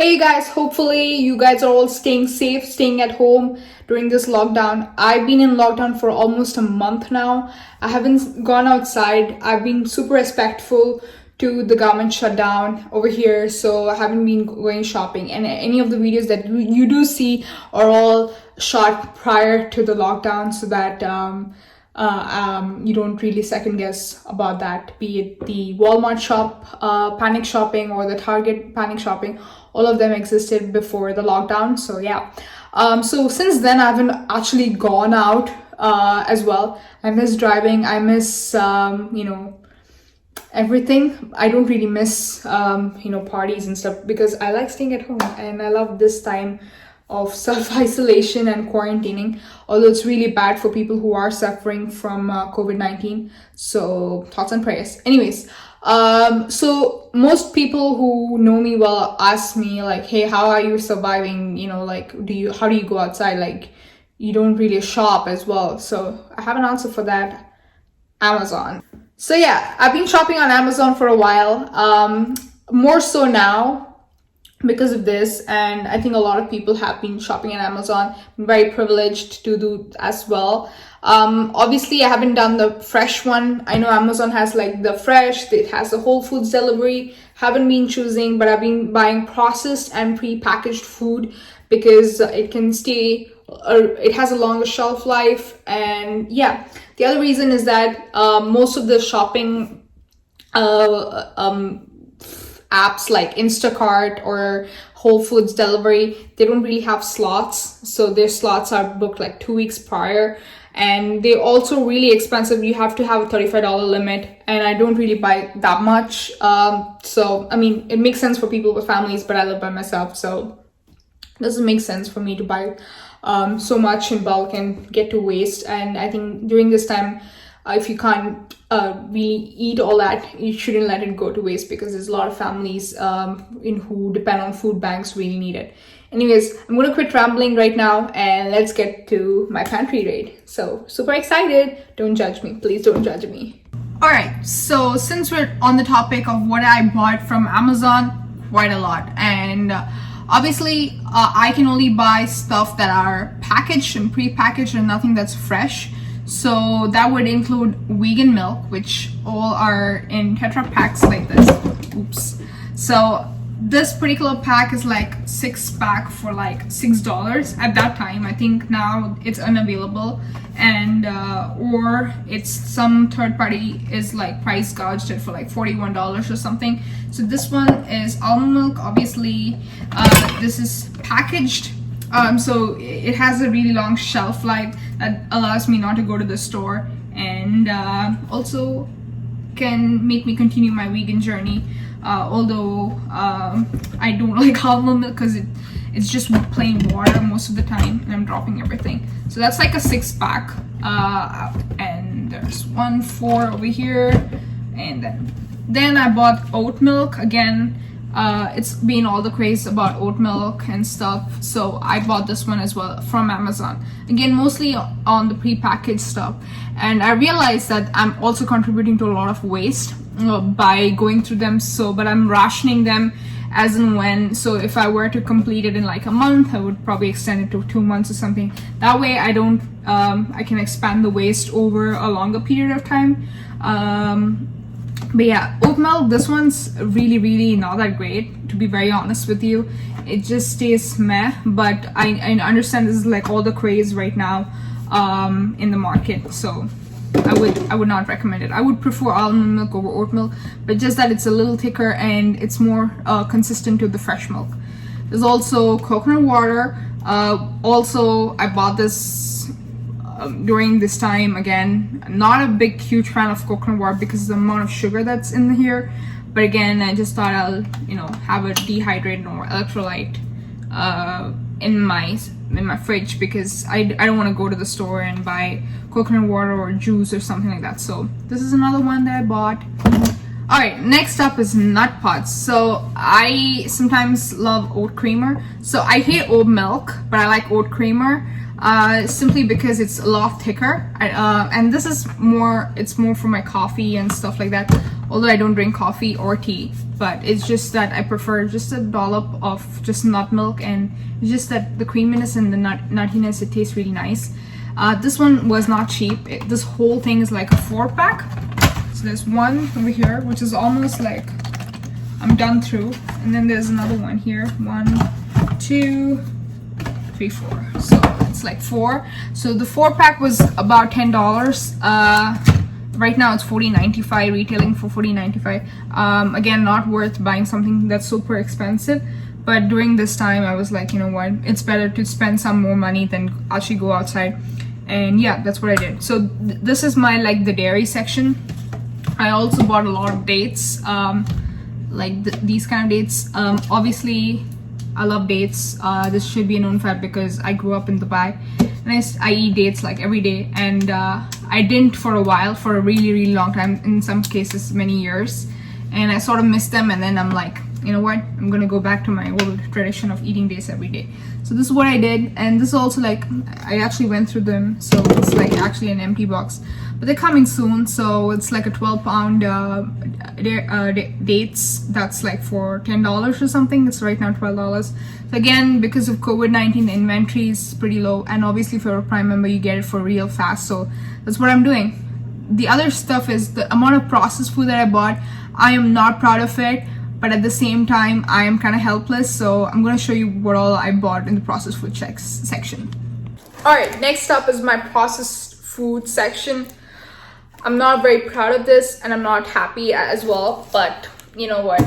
Hey guys, hopefully you guys are all staying safe, staying at home during this lockdown. I've been in lockdown for almost a month now. I haven't gone outside. I've been super respectful to the government shutdown over here, so I haven't been going shopping. And any of the videos that you do see are all shot prior to the lockdown so that you don't really second guess about that, be it the Walmart shop panic shopping or the Target panic shopping. All of them existed before the lockdown. So yeah, so since then I haven't actually gone out as well. I miss driving. I miss everything. I don't really miss parties and stuff because I like staying at home and I love this time of self-isolation and quarantining, although it's really bad for people who are suffering from COVID-19. So thoughts and prayers. Anyways, so most people who know me well ask me like, hey, how are you surviving? How do you go outside? Like, you don't really shop as well. So I have an answer for that. Amazon. So yeah, I've been shopping on Amazon for a while, more so now because of this, and I think a lot of people have been shopping on Amazon. I'm very privileged to do as well. Obviously I haven't done the fresh one. I know Amazon has like the fresh, it has the Whole Foods delivery. Haven't been choosing, but I've been buying processed and pre-packaged food because it can stay, it has a longer shelf life. And yeah, the other reason is that most of the shopping apps like Instacart or Whole Foods delivery, they don't really have slots, so their slots are booked like 2 weeks prior, and they're also really expensive. You have to have a $35 limit, and I don't really buy that much. So I mean, it makes sense for people with families, but I live by myself, so it doesn't make sense for me to buy so much in bulk and get to waste. And I think during this time, if you can't really eat all that, you shouldn't let it go to waste, because there's a lot of families who depend on food banks really need it. Anyways, I'm gonna quit rambling right now and let's get to my pantry raid. So super excited. Don't judge me, please don't judge me. All right, so since we're on the topic of what I bought from Amazon, quite a lot. And obviously I can only buy stuff that are packaged and pre-packaged and nothing that's fresh. So that would include vegan milk, which all are in Tetra packs like this. Oops. So this particular pack is like 6-pack for like $6 at that time. I think now it's unavailable, and or it's some third party is like price gouged it for like $41 or something. So this one is almond milk. Obviously this is packaged, so it has a really long shelf life that allows me not to go to the store, and also can make me continue my vegan journey, although I don't like almond milk because it's just plain water most of the time and I'm dropping everything. So that's like a 6-pack, and there's 4 over here. And then I bought oat milk again. It's been all the craze about oat milk and stuff, so I bought this one as well from Amazon, again mostly on the pre-packaged stuff. And I realized that I'm also contributing to a lot of waste by going through them, but I'm rationing them as and when. So if I were to complete it in like a month, I would probably extend it to 2 months or something. That way I don't I can expand the waste over a longer period of time. But yeah, oat milk, this one's really not that great, to be very honest with you. It just tastes meh, but I understand this is like all the craze right now in the market, so I would not recommend it. I would prefer almond milk over oat milk, but just that it's a little thicker and it's more consistent to the fresh milk. There's also coconut water. Also I bought this during this time. Again, not a huge fan of coconut water because of the amount of sugar that's in here, but again I just thought I'll have a dehydrated or electrolyte in my fridge, because I don't want to go to the store and buy coconut water or juice or something like that. So this is another one that I bought. All right, next up is nut pots. So I sometimes love oat creamer. So I hate oat milk, but I like oat creamer. Simply because it's a lot thicker, and this is more, it's more for my coffee and stuff like that. although I don't drink coffee or tea, but it's just that I prefer just a dollop of just nut milk, and it's just that the creaminess and the nuttiness, it tastes really nice. This one was not cheap. This whole thing is like a 4-pack. So there's one over here, which is almost like I'm done through, and then there's another one here. 1, 2, 3, 4. So it's like 4. So the 4-pack was about $10. Right now it's $40.95, retailing for $40.95. Again, not worth buying something that's super expensive. But during this time, I was like, you know what? It's better to spend some more money than actually go outside. And yeah, that's what I did. So this is my like the dairy section. I also bought a lot of dates, like these kind of dates. Obviously, I love dates. This should be a known fact because I grew up in Dubai, and I eat dates like every day. And I didn't for a while, for a really long time, in some cases many years, and I sort of missed them. And then I'm like, you know what, I'm gonna go back to my old tradition of eating dates every day. So this is what I did, and this is also like I actually went through them, so it's like actually an empty box, but they're coming soon. So it's like a 12-pound dates that's like for $10 or something. It's right now $12. So again, because of COVID-19, the inventory is pretty low, and obviously if you're a Prime member, you get it for real fast. So that's what I'm doing. The other stuff is the amount of processed food that I bought. I am not proud of it, but at the same time, I am kind of helpless. So I'm going to show you what all I bought in the processed food section. All right, next up is my processed food section. I'm not very proud of this, and I'm not happy as well, but you know what?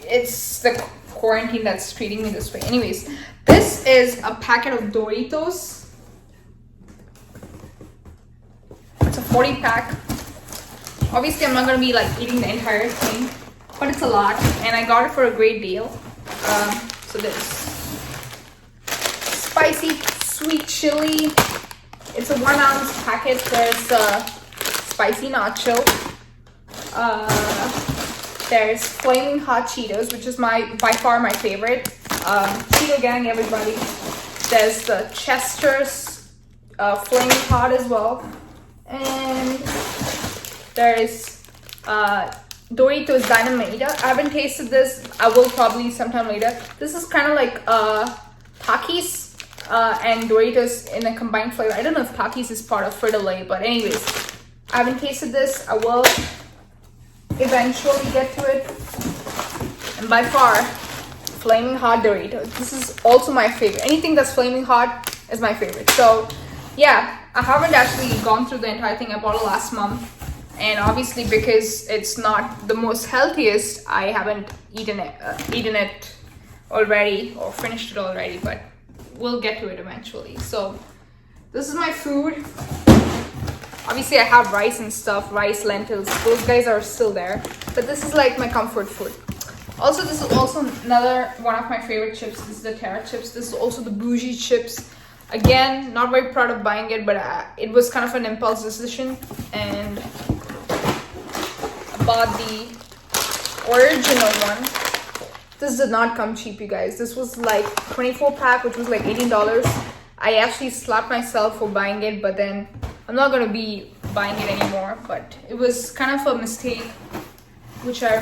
It's the quarantine that's treating me this way. Anyways, this is a packet of Doritos. It's a 40-pack. Obviously, I'm not going to be like eating the entire thing, but it's a lot, and I got it for a great deal. So there's spicy sweet chili. It's a 1-ounce packet. There's spicy nacho. There's flaming hot Cheetos, which is by far my favorite. Cheeto gang, everybody. There's the Chester's flaming hot as well, and there's Doritos Dynamite. I haven't tasted this. I will probably sometime later. This is kind of like Takis and Doritos in a combined flavor. I don't know if Takis is part of Frito-Lay, but anyways, I haven't tasted this. I will eventually get to it. And by far, flaming hot Doritos. This is also my favorite. Anything that's flaming hot is my favorite. So yeah, I haven't actually gone through the entire thing. I bought it last month. And obviously, because it's not the most healthiest, I haven't eaten it already or finished it already, but we'll get to it eventually. So this is my food. Obviously, I have rice and stuff, rice, lentils. Those guys are still there, but this is like my comfort food. Also, this is also another one of my favorite chips. This is the Terra chips. This is also the bougie chips. Again, not very proud of buying it, but it was kind of an impulse decision, and bought the original one. This did not come cheap, you guys. This was like 24-pack, which was like $18. I actually slapped myself for buying it, but then I'm not gonna be buying it anymore. But it was kind of a mistake, which I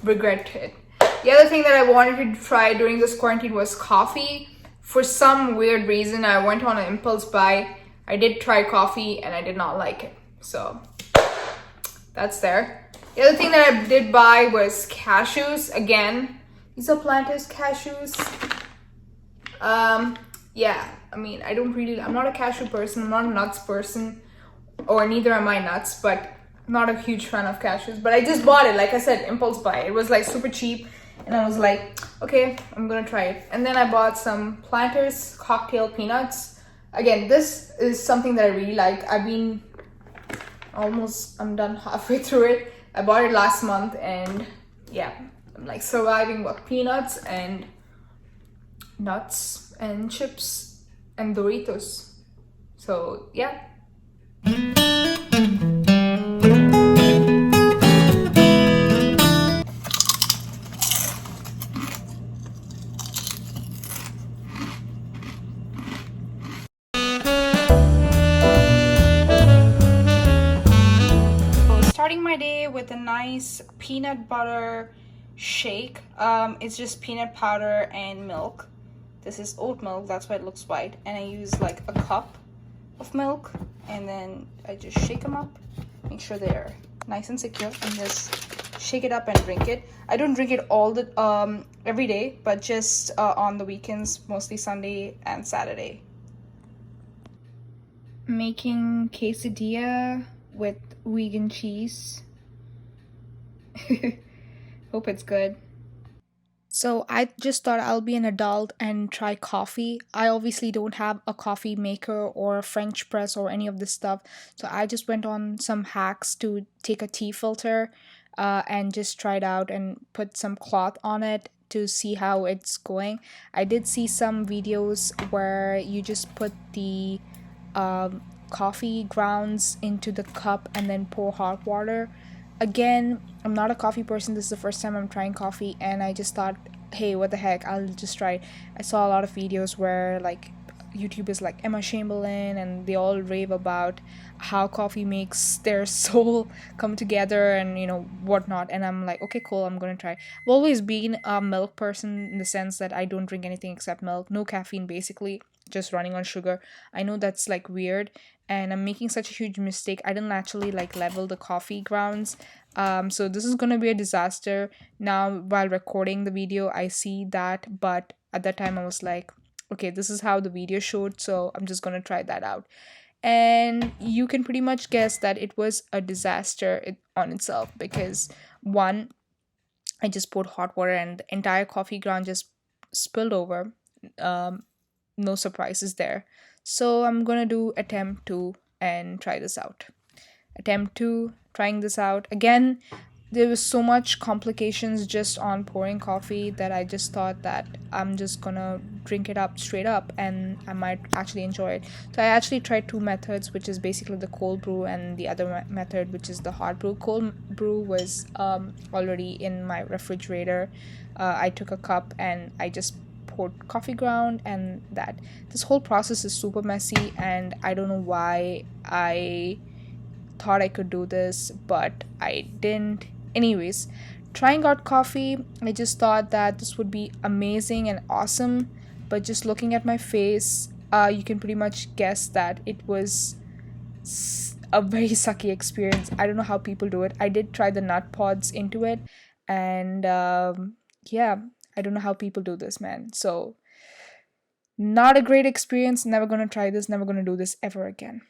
regret it. The other thing that I wanted to try during this quarantine was coffee. For some weird reason, I went on an impulse buy. I did try coffee, and I did not like it. So that's there. The other thing that I did buy was cashews. Again, these are Planters cashews. Yeah, I mean, I'm not a cashew person. I'm not a nuts person, or neither am I nuts, but I'm not a huge fan of cashews. But I just bought it, like I said, impulse buy. It was like super cheap, and I was like, okay, I'm gonna try it. And then I bought some Planters cocktail peanuts. Again, this is something that I really like. I'm done halfway through it. I bought it last month, and yeah, I'm like surviving with peanuts and nuts and chips and Doritos. So yeah. Starting my my day with a nice peanut butter shake. It's just peanut powder and milk. This is oat milk, that's why it looks white. And I use like a cup of milk, and then I just shake them up, make sure they're nice and secure, and just shake it up and drink it. I don't drink it all the every day, but just on the weekends, mostly Sunday and Saturday. Making quesadilla with vegan cheese. Hope it's good. So I just thought I'll be an adult and try coffee. I obviously don't have a coffee maker or a French press or any of this stuff. So I just went on some hacks to take a tea filter and just try it out and put some cloth on it to see how it's going. I did see some videos where you just put the coffee grounds into the cup and then pour hot water. Again, I'm not a coffee person. This is the first time I'm trying coffee, and I just thought, hey, what the heck, I'll just try it. I saw a lot of videos where like YouTubers like Emma Chamberlain, and they all rave about how coffee makes their soul come together and whatnot, and I'm like, okay, cool, I'm gonna try. I've always been a milk person in the sense that I don't drink anything except milk, no caffeine, basically just running on sugar. I know that's like weird, and I'm making such a huge mistake. I didn't actually like level the coffee grounds. So this is gonna be a disaster. Now while recording the video I see that, but at that time I was like, okay, this is how the video showed, so I'm just gonna try that out. And you can pretty much guess that it was a disaster on itself, because one, I just poured hot water and the entire coffee ground just spilled over. No surprises there. So I'm gonna do attempt 2 and try this out. Attempt 2, trying this out. Again, there was so much complications just on pouring coffee that I just thought that I'm just gonna drink it up straight up and I might actually enjoy it. So I actually tried 2 methods, which is basically the cold brew and the other method, which is the hot brew. Cold brew was already in my refrigerator. I took a cup and I just poured coffee ground, and that this whole process is super messy, and I don't know why I thought I could do this, but I didn't. Anyways, trying out coffee, I just thought that this would be amazing and awesome, but just looking at my face, you can pretty much guess that it was a very sucky experience. I don't know how people do it. I did try the nut pods into it, and yeah, I don't know how people do this, man. So not a great experience. Never gonna try this, never gonna do this ever again.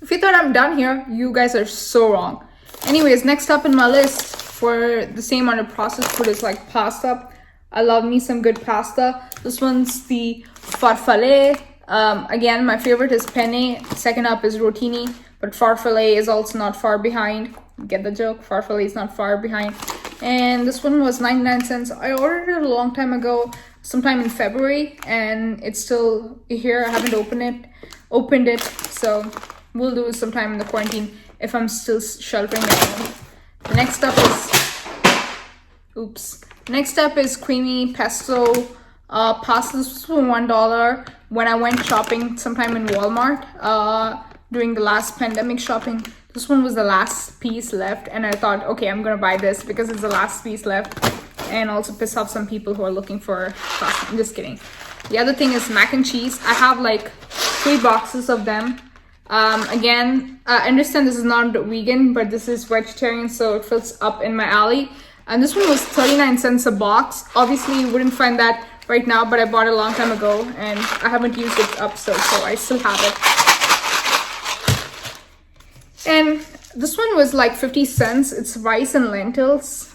If you thought I'm done here, you guys are so wrong. Anyways, next up in my list for the same under processed food is like pasta. I love me some good pasta. This one's the farfalle. Again, my favorite is penne. Second up is rotini, but farfalle is also not far behind. Get the joke? Farfalle is not far behind. And this one was 99 cents. I ordered it a long time ago, sometime in February, and it's still here. I haven't opened it, so we'll do it sometime in the quarantine if I'm still sheltering at home. Next up is creamy pesto pasta. This was for $1 when I went shopping sometime in Walmart during the last pandemic shopping. This one was the last piece left, and I thought, okay, I'm gonna buy this because it's the last piece left, and also piss off some people who are looking for pasta. I'm just kidding. The other thing is mac and cheese. I have like 3 boxes of them. Again, I understand this is not vegan, but this is vegetarian, so it fits up in my alley. And this one was 39 cents a box. Obviously, you wouldn't find that right now, but I bought it a long time ago, and I haven't used it up, so I still have it. And this one was like 50 cents. It's rice and lentils.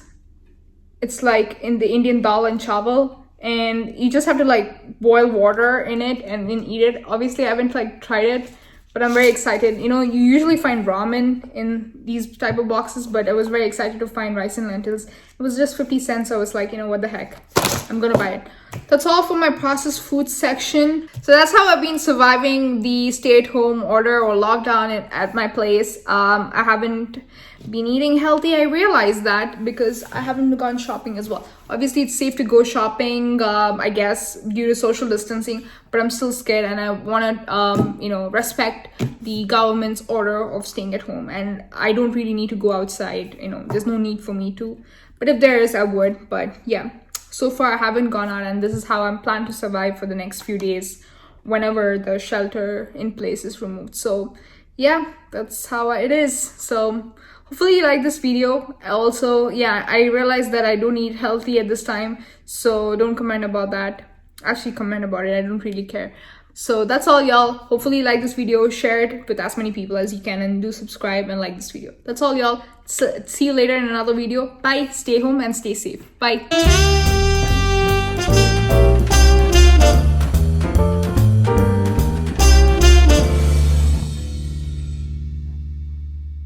It's like in the Indian dal and chawal, and you just have to like boil water in it and then eat it. Obviously, I haven't like tried it, but I'm very excited. You usually find ramen in these type of boxes, but I was very excited to find rice and lentils. It was just 50 cents, so I was like, what the heck. I'm gonna buy it. That's all for my processed food section. So that's how I've been surviving the stay-at-home order or lockdown at my place. I haven't been eating healthy. I realized that because I haven't gone shopping as well. Obviously, it's safe to go shopping, I guess, due to social distancing, but I'm still scared and I want to, respect the government's order of staying at home. And I don't really need to go outside. There's no need for me to. But if there is, I would. But yeah. So far, I haven't gone out, and this is how I'm planning to survive for the next few days whenever the shelter in place is removed. So yeah, that's how it is. So hopefully you like this video. Also, yeah, I realized that I don't eat healthy at this time, so don't comment about that. Actually, comment about it. I don't really care. So that's all, y'all. Hopefully you like this video, share it with as many people as you can, and do subscribe and like this video. That's all, y'all. So, see you later in another video. Bye. Stay home and stay safe. Bye.